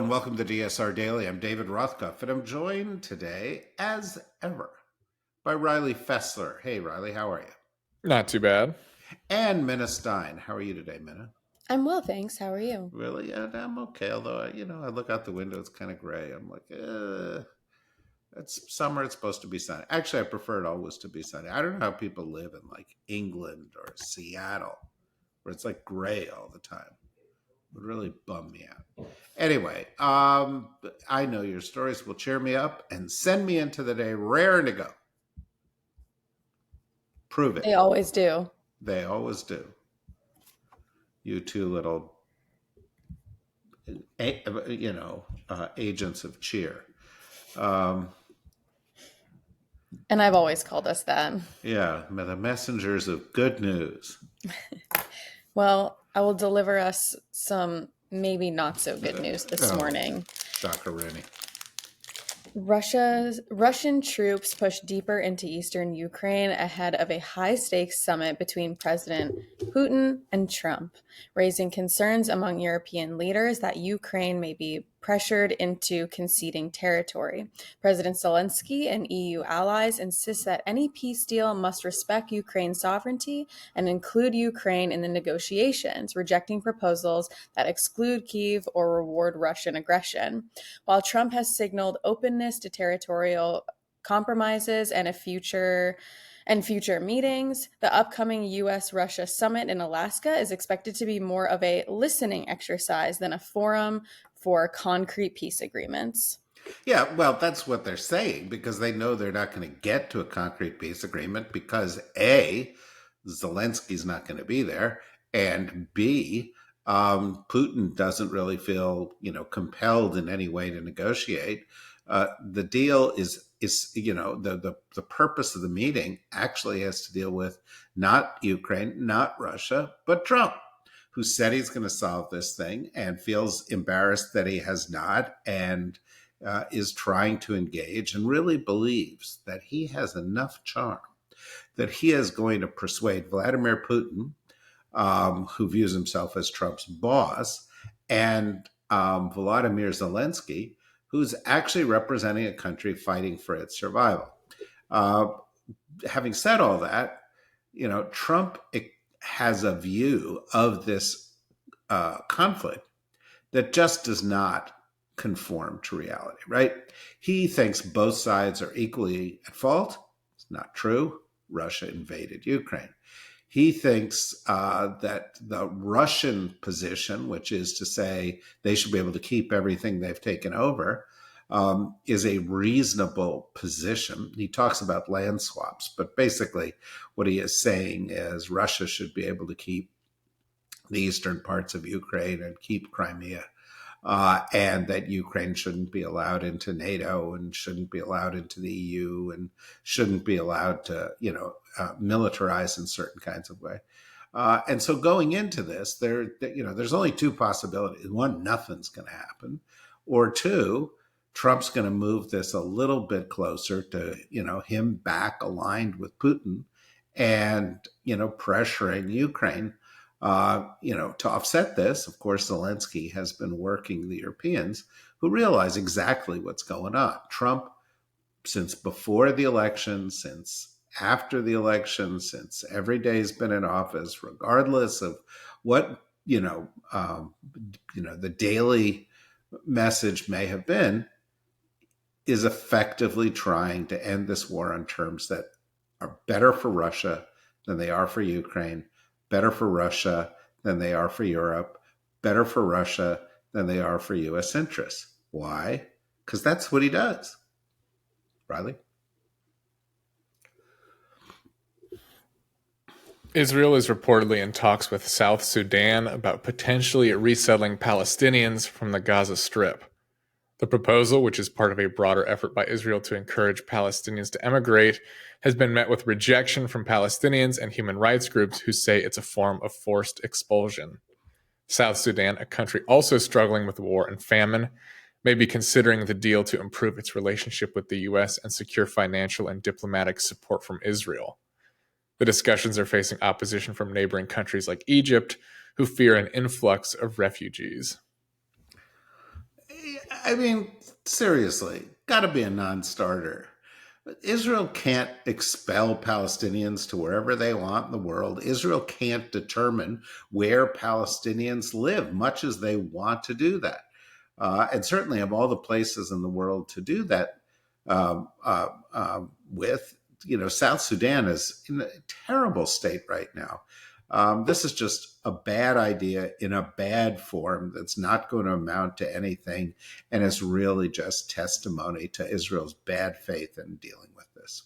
and welcome to DSR Daily. I'm David Rothkopf, and I'm joined today, as ever, by Riley Fessler. Hey, Riley, how are you? Not too bad. And Minna Stein. How are you today, Minna? I'm well, thanks. How are you? Really? Yeah, I'm okay, although, I look out the window, it's kind of gray. I'm like, it's summer, it's supposed to be sunny. Actually, I prefer it always to be sunny. I don't know how people live in, like, England or Seattle, where it's, like, gray all the time. Would really bum me out. Anyway, I know your stories will cheer me up and send me into the day raring to go. Prove it. They always do. They always do. You two little, agents of cheer. And I've always called us that. Yeah, the messengers of good news. Well, I will deliver us some maybe not so good news this morning. Shockerini. Russian troops push deeper into eastern Ukraine ahead of a high-stakes summit between President Putin and Trump, raising concerns among European leaders that Ukraine may be pressured into conceding territory. President Zelensky and EU allies insist that any peace deal must respect Ukraine's sovereignty and include Ukraine in the negotiations, rejecting proposals that exclude Kyiv or reward Russian aggression. While Trump has signaled openness to territorial compromises and future meetings, the upcoming U.S.-Russia summit in Alaska is expected to be more of a listening exercise than a forum for concrete peace agreements. Yeah, well, that's what they're saying, because they know they're not going to get to a concrete peace agreement because A, Zelensky's not going to be there, and B, Putin doesn't really feel, compelled in any way to negotiate. The deal is the purpose of the meeting actually has to deal with not Ukraine, not Russia, but Trump, who said he's going to solve this thing and feels embarrassed that he has not, and is trying to engage and really believes that he has enough charm that he is going to persuade Vladimir Putin, who views himself as Trump's boss, and Volodymyr Zelensky, who's actually representing a country fighting for its survival. Having said all that, Trump has a view of this conflict that just does not conform to reality, right? He thinks both sides are equally at fault. It's not true. Russia invaded Ukraine. He thinks that the Russian position, which is to say they should be able to keep everything they've taken over, is a reasonable position. He talks about land swaps, but basically what he is saying is Russia should be able to keep the eastern parts of Ukraine and keep Crimea, and that Ukraine shouldn't be allowed into NATO and shouldn't be allowed into the EU and shouldn't be allowed to, militarize in certain kinds of way. And so going into this, there's only two possibilities. One, nothing's going to happen, or two, Trump's going to move this a little bit closer to, him back aligned with Putin and, pressuring Ukraine. To offset this, of course, Zelensky has been working the Europeans who realize exactly what's going on. Trump, since before the election, since after the election, since every day he's been in office, regardless of what, the daily message may have been, is effectively trying to end this war on terms that are better for Russia than they are for Ukraine, better for Russia than they are for Europe, better for Russia than they are for U.S. interests. Why? Because that's what he does. Riley? Israel is reportedly in talks with South Sudan about potentially resettling Palestinians from the Gaza Strip. The proposal, which is part of a broader effort by Israel to encourage Palestinians to emigrate, has been met with rejection from Palestinians and human rights groups who say it's a form of forced expulsion. South Sudan, a country also struggling with war and famine, may be considering the deal to improve its relationship with the U.S. and secure financial and diplomatic support from Israel. The discussions are facing opposition from neighboring countries like Egypt, who fear an influx of refugees. I mean, seriously, got to be a non-starter. Israel can't expel Palestinians to wherever they want in the world. Israel can't determine where Palestinians live, much as they want to do that. And certainly, of all the places in the world to do that with, South Sudan is in a terrible state right now. This is just a bad idea in a bad form that's not going to amount to anything and is really just testimony to Israel's bad faith in dealing with this.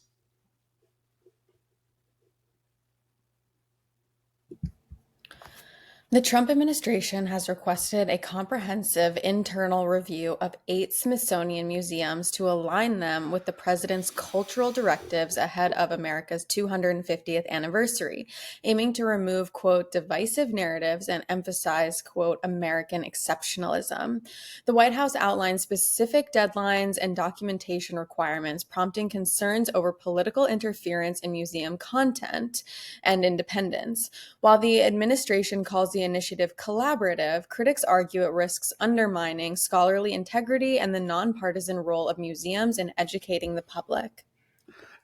The Trump administration has requested a comprehensive internal review of 8 Smithsonian museums to align them with the president's cultural directives ahead of America's 250th anniversary, aiming to remove, quote, divisive narratives and emphasize, quote, American exceptionalism. The White House outlined specific deadlines and documentation requirements, prompting concerns over political interference in museum content and independence. While the administration calls the initiative collaborative, critics argue it risks undermining scholarly integrity and the nonpartisan role of museums in educating the public.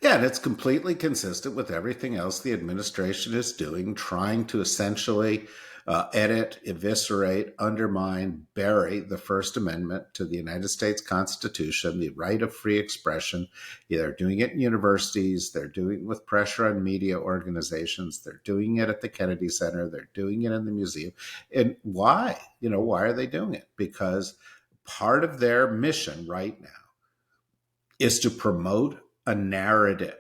Yeah, and it's completely consistent with everything else the administration is doing, trying to essentially edit, eviscerate, undermine, bury the First Amendment to the United States Constitution, the right of free expression. Yeah, they're doing it in universities, they're doing it with pressure on media organizations, they're doing it at the Kennedy Center, they're doing it in the museum. And why? Why are they doing it? Because part of their mission right now is to promote a narrative,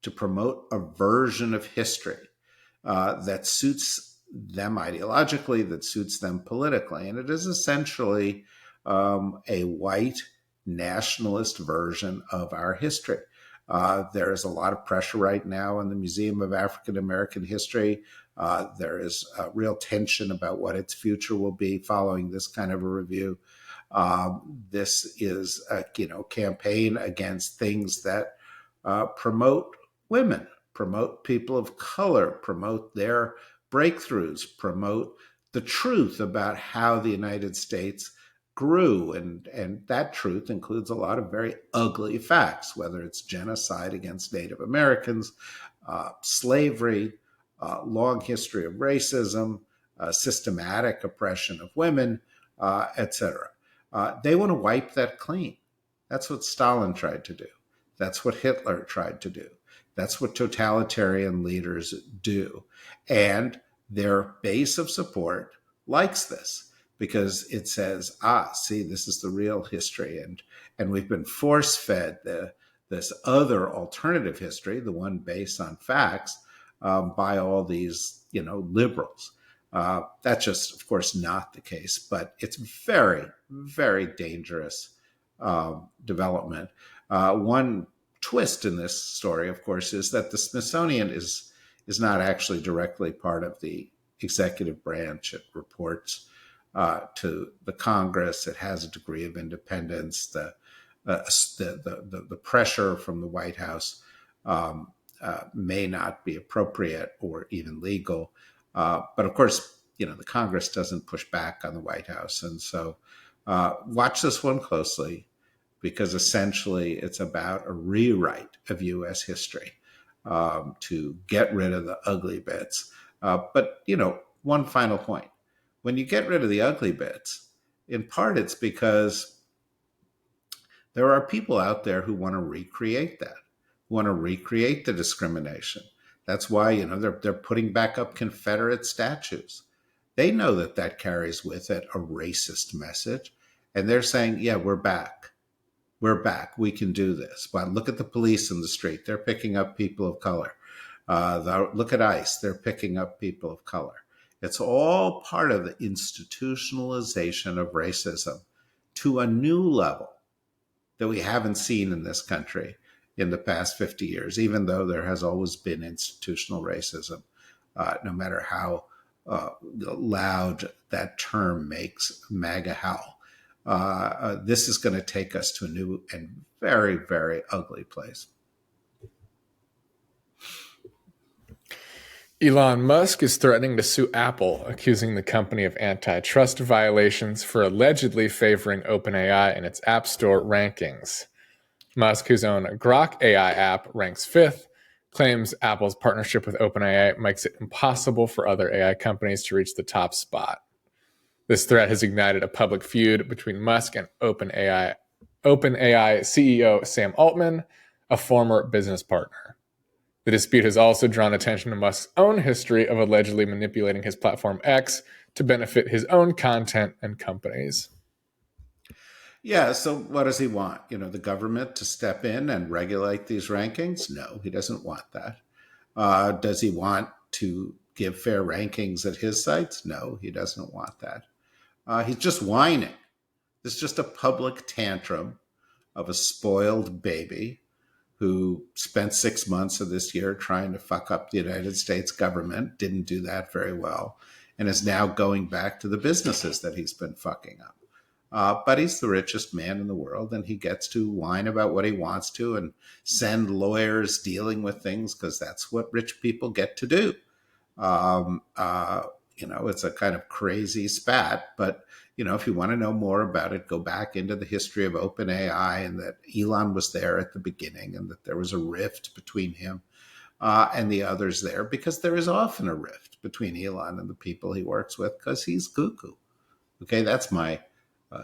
to promote a version of history that suits them ideologically, that suits them politically. And it is essentially a white nationalist version of our history. There is a lot of pressure right now in the Museum of African American History. There is a real tension about what its future will be following this kind of a review. This is a campaign against things that promote women, promote people of color, promote their breakthroughs, promote the truth about how the United States grew. And that truth includes a lot of very ugly facts, whether it's genocide against Native Americans, slavery, long history of racism, systematic oppression of women, etc. They want to wipe that clean. That's what Stalin tried to do. That's what Hitler tried to do. That's what totalitarian leaders do. And their base of support likes this because it says, see, this is the real history. And we've been force-fed this other alternative history, the one based on facts, by all these, liberals. That's just, of course, not the case, but it's very, very dangerous development. One twist in this story, of course, is that the Smithsonian is not actually directly part of the executive branch. It reports to the Congress. It has a degree of independence. The pressure from the White House may not be appropriate or even legal. But of course, the Congress doesn't push back on the White House. And so watch this one closely, because essentially it's about a rewrite of U.S. history to get rid of the ugly bits. But, one final point. When you get rid of the ugly bits, in part it's because there are people out there who want to recreate that, who want to recreate the discrimination. That's why, they're putting back up Confederate statues. They know that carries with it a racist message. And they're saying, yeah, we're back. We're back. We can do this. But look at the police in the street. They're picking up people of color. Look at ICE. They're picking up people of color. It's all part of the institutionalization of racism to a new level that we haven't seen in this country in the past 50 years, even though there has always been institutional racism, no matter how loud that term makes MAGA howl. This is going to take us to a new and very, very ugly place. Elon Musk is threatening to sue Apple, accusing the company of antitrust violations for allegedly favoring OpenAI in its App Store rankings. Musk, whose own Grok AI app ranks 5th, claims Apple's partnership with OpenAI makes it impossible for other AI companies to reach the top spot. This threat has ignited a public feud between Musk and OpenAI CEO Sam Altman, a former business partner. The dispute has also drawn attention to Musk's own history of allegedly manipulating his platform X to benefit his own content and companies. Yeah, so what does he want? The government to step in and regulate these rankings? No, he doesn't want that. Does he want to give fair rankings at his sites? No, he doesn't want that. He's just whining. It's just a public tantrum of a spoiled baby who spent 6 months of this year trying to fuck up the United States government, didn't do that very well, and is now going back to the businesses that he's been fucking up. But he's the richest man in the world, and he gets to whine about what he wants to and send lawyers dealing with things because that's what rich people get to do. Um, uh, it's a kind of crazy spat, but if you want to know more about it, go back into the history of OpenAI and that Elon was there at the beginning and that there was a rift between him and the others there, because there is often a rift between Elon and the people he works with because he's cuckoo. Okay, that's my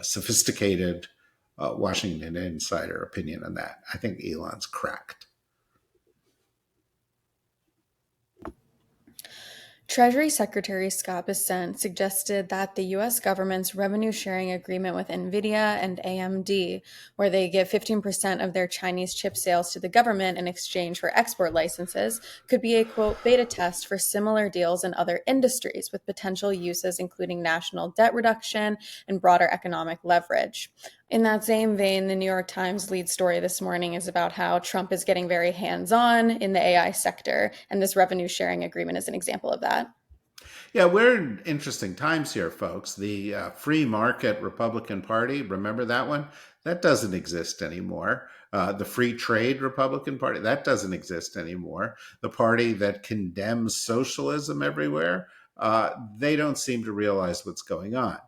sophisticated Washington insider opinion on that. I think Elon's cracked. Treasury Secretary Scott Bessent suggested that the U.S. government's revenue sharing agreement with NVIDIA and AMD, where they give 15% of their Chinese chip sales to the government in exchange for export licenses, could be a, quote, beta test for similar deals in other industries with potential uses including national debt reduction and broader economic leverage. In that same vein, the New York Times lead story this morning is about how Trump is getting very hands-on in the AI sector, and this revenue sharing agreement is an example of that. Yeah, we're in interesting times here, folks. The free market Republican Party, remember that one? That doesn't exist anymore. The free trade Republican Party, that doesn't exist anymore. The party that condemns socialism everywhere, they don't seem to realize what's going on.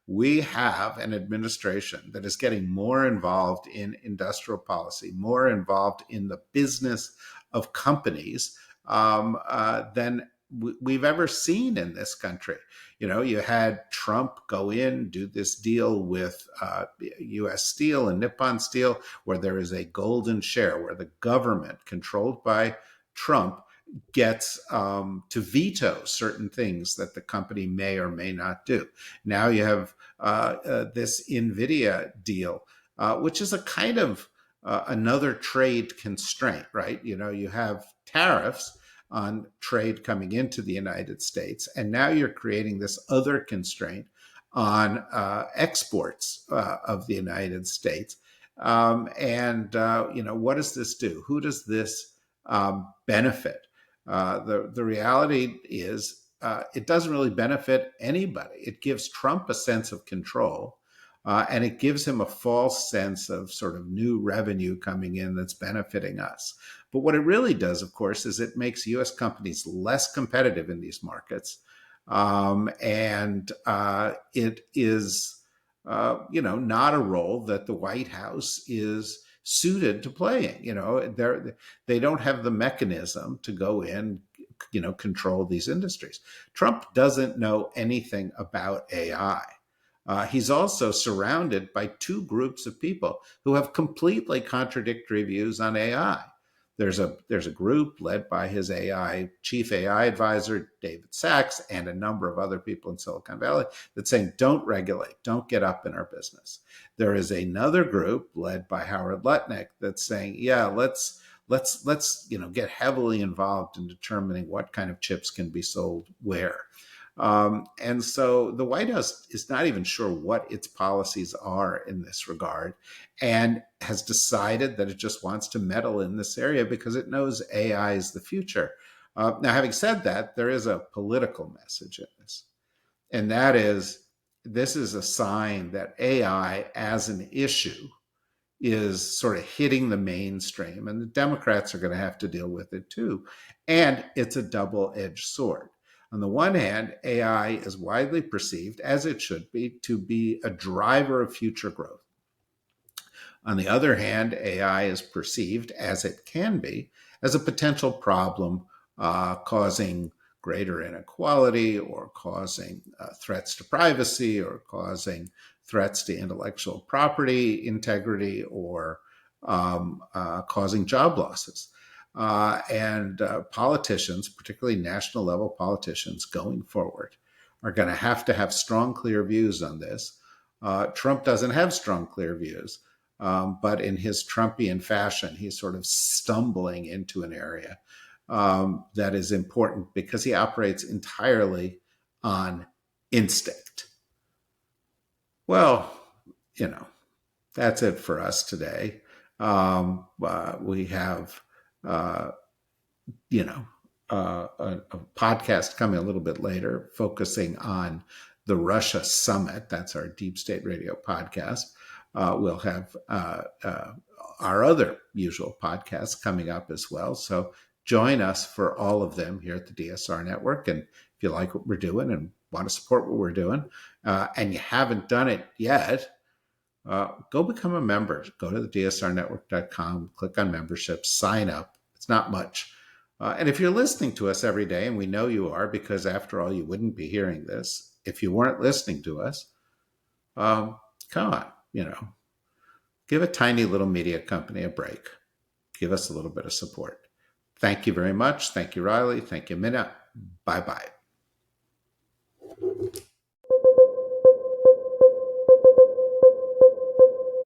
We have an administration that is getting more involved in industrial policy, more involved in the business of companies than we've ever seen in this country. You had Trump go in, do this deal with U.S. Steel and Nippon Steel, where there is a golden share, where the government controlled by Trump gets to veto certain things that the company may or may not do. Now you have this NVIDIA deal, which is a kind of another trade constraint, right? You have tariffs on trade coming into the United States, and now you're creating this other constraint on exports of the United States. What does this do? Who does this benefit? The reality is it doesn't really benefit anybody. It gives Trump a sense of control, and it gives him a false sense of sort of new revenue coming in that's benefiting us. But what it really does, of course, is it makes U.S. companies less competitive in these markets. It is, not a role that the White House is suited to playing. They don't have the mechanism to go in, control these industries. Trump doesn't know anything about AI. He's also surrounded by two groups of people who have completely contradictory views on AI. There's a group led by his chief AI advisor, David Sachs, and a number of other people in Silicon Valley that's saying, don't regulate, don't get up in our business. There is another group led by Howard Lutnick that's saying, yeah, let's get heavily involved in determining what kind of chips can be sold where. And so the White House is not even sure what its policies are in this regard, and has decided that it just wants to meddle in this area because it knows AI is the future. Now, having said that, there is a political message in this, and that is, this is a sign that AI as an issue is sort of hitting the mainstream, and the Democrats are going to have to deal with it too. And it's a double-edged sword. On the one hand, AI is widely perceived, as it should be, to be a driver of future growth. On the other hand, AI is perceived, as it can be, as a potential problem causing greater inequality, or causing threats to privacy, or causing threats to intellectual property integrity, or causing job losses. And politicians, particularly national level politicians going forward, are going to have strong, clear views on this. Trump doesn't have strong, clear views, but in his Trumpian fashion, he's sort of stumbling into an area that is important because he operates entirely on instinct. Well, that's it for us today. We have, a podcast coming a little bit later focusing on the Russia summit. That's our Deep State Radio podcast. We'll have our other usual podcasts coming up as well. So join us for all of them here at the DSR Network. And if you like what we're doing and want to support what we're doing, and you haven't done it yet, go become a member. Go to the dsrnetwork.com, click on membership, sign up. It's not much. And if you're listening to us every day, and we know you are, because after all, you wouldn't be hearing this if you weren't listening to us, come on, give a tiny little media company a break. Give us a little bit of support. Thank you very much. Thank you, Riley. Thank you, Minna. Bye-bye.